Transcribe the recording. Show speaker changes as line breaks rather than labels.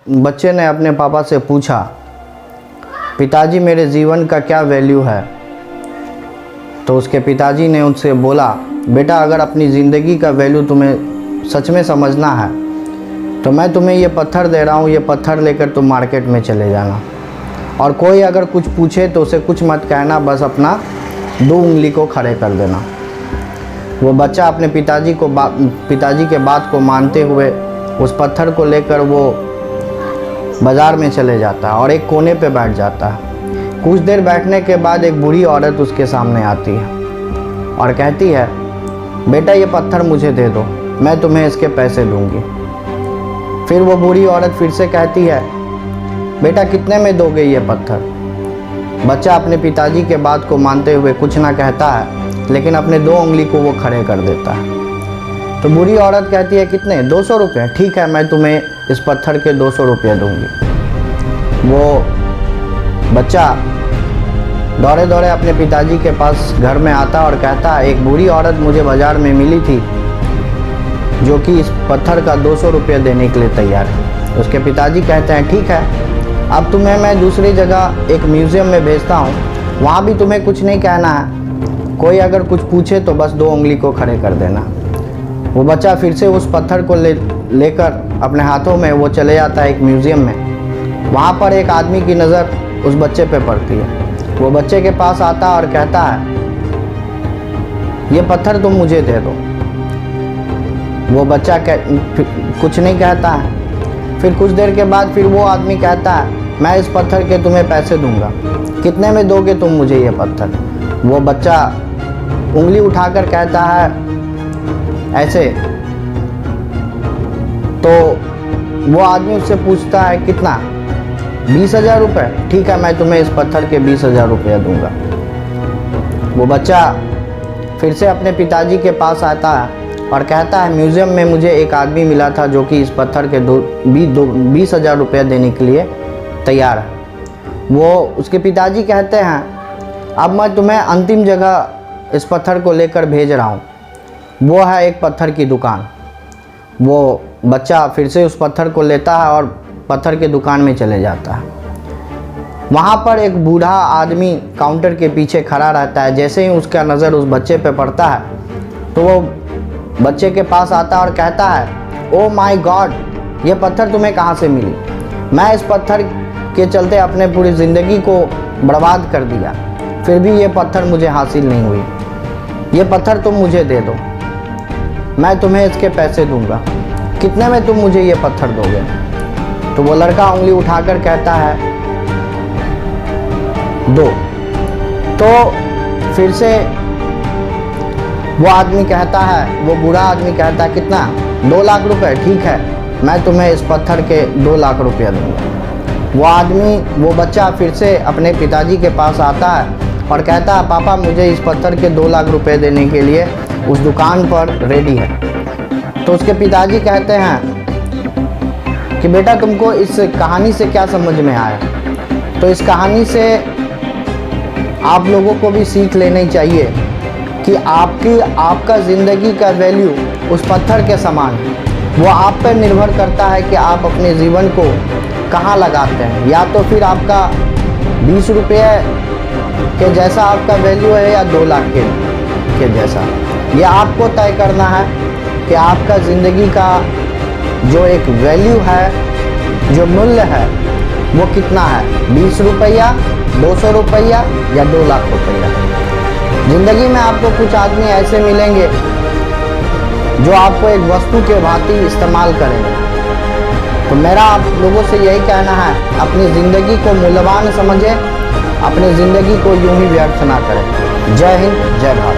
बच्चे ने अपने पापा से पूछा, पिताजी मेरे जीवन का क्या वैल्यू है। तो उसके पिताजी ने उनसे बोला, बेटा अगर अपनी ज़िंदगी का वैल्यू तुम्हें सच में समझना है तो मैं तुम्हें ये पत्थर दे रहा हूँ, ये पत्थर लेकर तुम मार्केट में चले जाना और कोई अगर कुछ पूछे तो उसे कुछ मत कहना, बस अपना 2 उंगली को खड़े कर देना। वो बच्चा अपने पिताजी के बात को मानते हुए उस पत्थर को लेकर वो बाज़ार में चले जाता है और एक कोने पे बैठ जाता है। कुछ देर बैठने के बाद एक बूढ़ी औरत उसके सामने आती है और कहती है, बेटा ये पत्थर मुझे दे दो, मैं तुम्हें इसके पैसे दूंगी। फिर वो बूढ़ी औरत फिर से कहती है, बेटा कितने में दोगे ये पत्थर। बच्चा अपने पिताजी के बात को मानते हुए कुछ ना कहता है, लेकिन अपने 2 उंगली को वो खड़े कर देता है। तो बूढ़ी औरत कहती है, कितने? 200 रुपये। ठीक है, मैं तुम्हें इस पत्थर के 200 रुपये दूंगी। वो बच्चा दौड़े दौड़े अपने पिताजी के पास घर में आता और कहता है, एक बूढ़ी औरत मुझे बाज़ार में मिली थी जो कि इस पत्थर का 200 रुपये देने के लिए तैयार है। उसके पिताजी कहते हैं, ठीक है, अब तुम्हें मैं दूसरी जगह एक म्यूज़ियम में भेजता हूँ, वहाँ भी तुम्हें कुछ नहीं कहना है, कोई अगर कुछ पूछे तो बस 2 उंगली को खड़े कर देना। वो बच्चा फिर से उस पत्थर को लेकर अपने हाथों में वो चले जाता है एक म्यूज़ियम में। वहाँ पर एक आदमी की नज़र उस बच्चे पे पड़ती है। वो बच्चे के पास आता और कहता है, ये पत्थर तुम मुझे दे दो। वो बच्चा कुछ नहीं कहता है। फिर कुछ देर के बाद फिर वो आदमी कहता है, मैं इस पत्थर के तुम्हें पैसे दूंगा, कितने में दोगे तुम मुझे ये पत्थर। वो बच्चा उंगली उठाकर कहता है ऐसे। तो वो आदमी उससे पूछता है, कितना? 20,000 रुपये। ठीक है, मैं तुम्हें इस पत्थर के 20,000 रुपये दूंगा। वो बच्चा फिर से अपने पिताजी के पास आता है और कहता है, म्यूज़ियम में मुझे एक आदमी मिला था जो कि इस पत्थर के 20,000 रुपये देने के लिए तैयार है। वो उसके पिताजी कहते हैं, अब मैं तुम्हें अंतिम जगह इस पत्थर को लेकर भेज रहा हूँ, वो है एक पत्थर की दुकान। वो बच्चा फिर से उस पत्थर को लेता है और पत्थर के दुकान में चले जाता है। वहाँ पर एक बूढ़ा आदमी काउंटर के पीछे खड़ा रहता है। जैसे ही उसका नज़र उस बच्चे पे पड़ता है तो वो बच्चे के पास आता है और कहता है, ओ माय गॉड, ये पत्थर तुम्हें कहाँ से मिली? मैं इस पत्थर के चलते अपने पूरी ज़िंदगी को बर्बाद कर दिया, फिर भी ये पत्थर मुझे हासिल नहीं हुई। ये पत्थर तुम मुझे दे दो, मैं तुम्हें इसके पैसे दूंगा, कितने में तुम मुझे ये पत्थर दोगे। तो वो लड़का उंगली उठाकर कहता है, 2। तो फिर से वो आदमी कहता है, वो बूढ़ा आदमी कहता है, कितना? 2 लाख रुपए। ठीक है, मैं तुम्हें इस पत्थर के 2 लाख रुपये दूंगा। वो बच्चा फिर से अपने पिताजी के पास आता है और कहता है, पापा मुझे इस पत्थर के 2 लाख रुपए देने के लिए उस दुकान पर रेडी है। तो उसके पिताजी कहते हैं कि बेटा तुमको इस कहानी से क्या समझ में आया? तो इस कहानी से आप लोगों को भी सीख लेनी चाहिए कि आपका ज़िंदगी का वैल्यू उस पत्थर के समान है। वो आप पर निर्भर करता है कि आप अपने जीवन को कहाँ लगाते हैं। या तो फिर आपका 20 रुपये के जैसा आपका वैल्यू है या 2 लाख के जैसा। ये आपको तय करना है कि आपका ज़िंदगी का जो एक वैल्यू है, जो मूल्य है, वो कितना है, 20 रुपया, 200 रुपया या 2 लाख रुपया। ज़िंदगी में आपको कुछ आदमी ऐसे मिलेंगे जो आपको एक वस्तु के भांति इस्तेमाल करेंगे। तो मेरा आप लोगों से यही कहना है, अपनी ज़िंदगी को मूल्यवान समझें, अपनी ज़िंदगी को यूं ही व्यर्थ ना करें। जय हिंद, जय भारत।